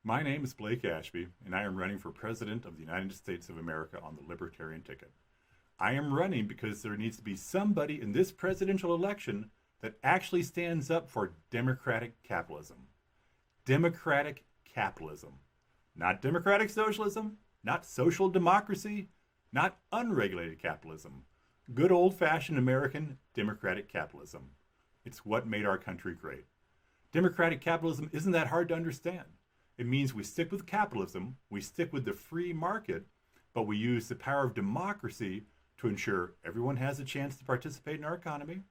My name is Blake Ashby, and I am running for President of the United States of America on the Libertarian ticket. I am running because there needs to be somebody in this presidential election that actually stands up for democratic capitalism. Democratic capitalism. Not democratic socialism, not social democracy, not unregulated capitalism. Good old-fashioned American democratic capitalism. It's what made our country great. Democratic capitalism isn't that hard to understand. It means we stick with capitalism, we stick with the free market, but we use the power of democracy to ensure everyone has a chance to participate in our economy,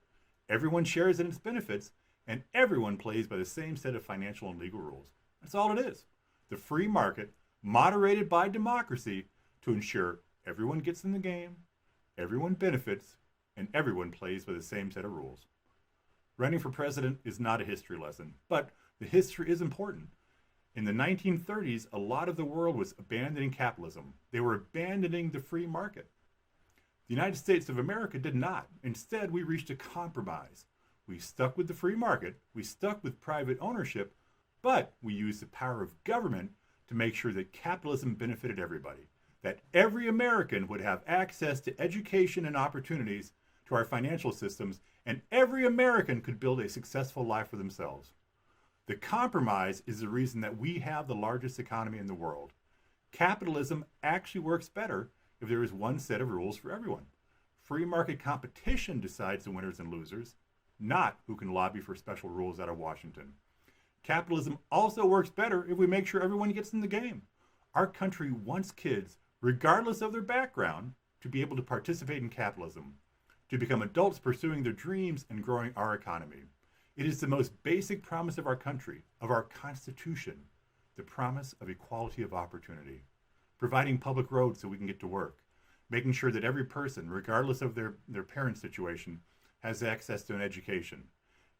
everyone shares in its benefits, and everyone plays by the same set of financial and legal rules. That's all it is. The free market, moderated by democracy, to ensure everyone gets in the game, everyone benefits, and everyone plays by the same set of rules. Running for president is not a history lesson, but the history is important. In the 1930s, a lot of the world was abandoning capitalism. They were abandoning the free market. The United States of America did not. Instead, we reached a compromise. We stuck with the free market, we stuck with private ownership, but we used the power of government to make sure that capitalism benefited everybody, that every American would have access to education and opportunities, to our financial systems, and every American could build a successful life for themselves. The compromise is the reason that we have the largest economy in the world. Capitalism actually works better if there is one set of rules for everyone. Free market competition decides the winners and losers, not who can lobby for special rules out of Washington. Capitalism also works better if we make sure everyone gets in the game. Our country wants kids, regardless of their background, to be able to participate in capitalism, to become adults pursuing their dreams and growing our economy. It is the most basic promise of our country, of our Constitution, the promise of equality of opportunity, providing public roads so we can get to work, making sure that every person, regardless of their parent situation, has access to an education,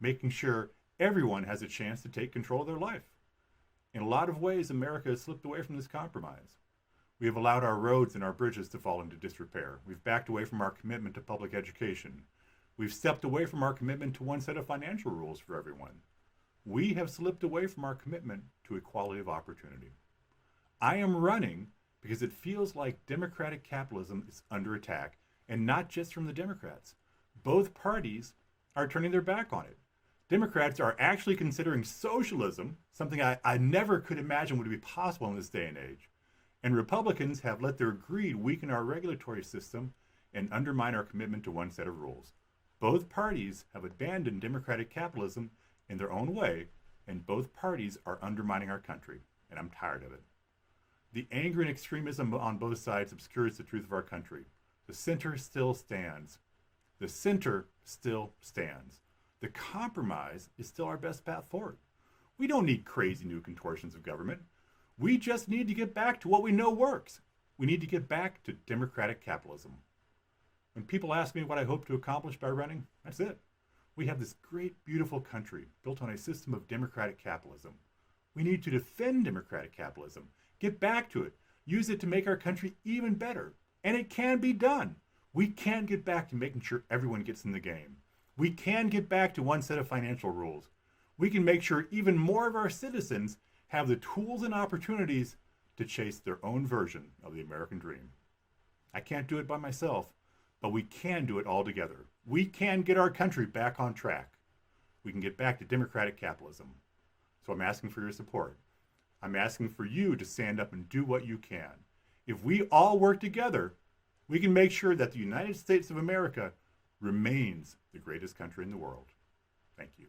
making sure everyone has a chance to take control of their life. In a lot of ways, America has slipped away from this compromise. We have allowed our roads and our bridges to fall into disrepair. We've backed away from our commitment to public education. We've stepped away from our commitment to one set of financial rules for everyone. We have slipped away from our commitment to equality of opportunity. I am running because it feels like democratic capitalism is under attack, and not just from the Democrats. Both parties are turning their back on it. Democrats are actually considering socialism, something I never could imagine would be possible in this day and age. And Republicans have let their greed weaken our regulatory system and undermine our commitment to one set of rules. Both parties have abandoned democratic capitalism in their own way, and both parties are undermining our country, and I'm tired of it. The anger and extremism on both sides obscures the truth of our country. The center still stands. The center still stands. The compromise is still our best path forward. We don't need crazy new contortions of government. We just need to get back to what we know works. We need to get back to democratic capitalism. When people ask me what I hope to accomplish by running, that's it. We have this great, beautiful country built on a system of democratic capitalism. We need to defend democratic capitalism, get back to it, use it to make our country even better. And it can be done. We can get back to making sure everyone gets in the game. We can get back to one set of financial rules. We can make sure even more of our citizens have the tools and opportunities to chase their own version of the American dream. I can't do it by myself, but we can do it all together. We can get our country back on track. We can get back to democratic capitalism. So I'm asking for your support. I'm asking for you to stand up and do what you can. If we all work together, we can make sure that the United States of America remains the greatest country in the world. Thank you.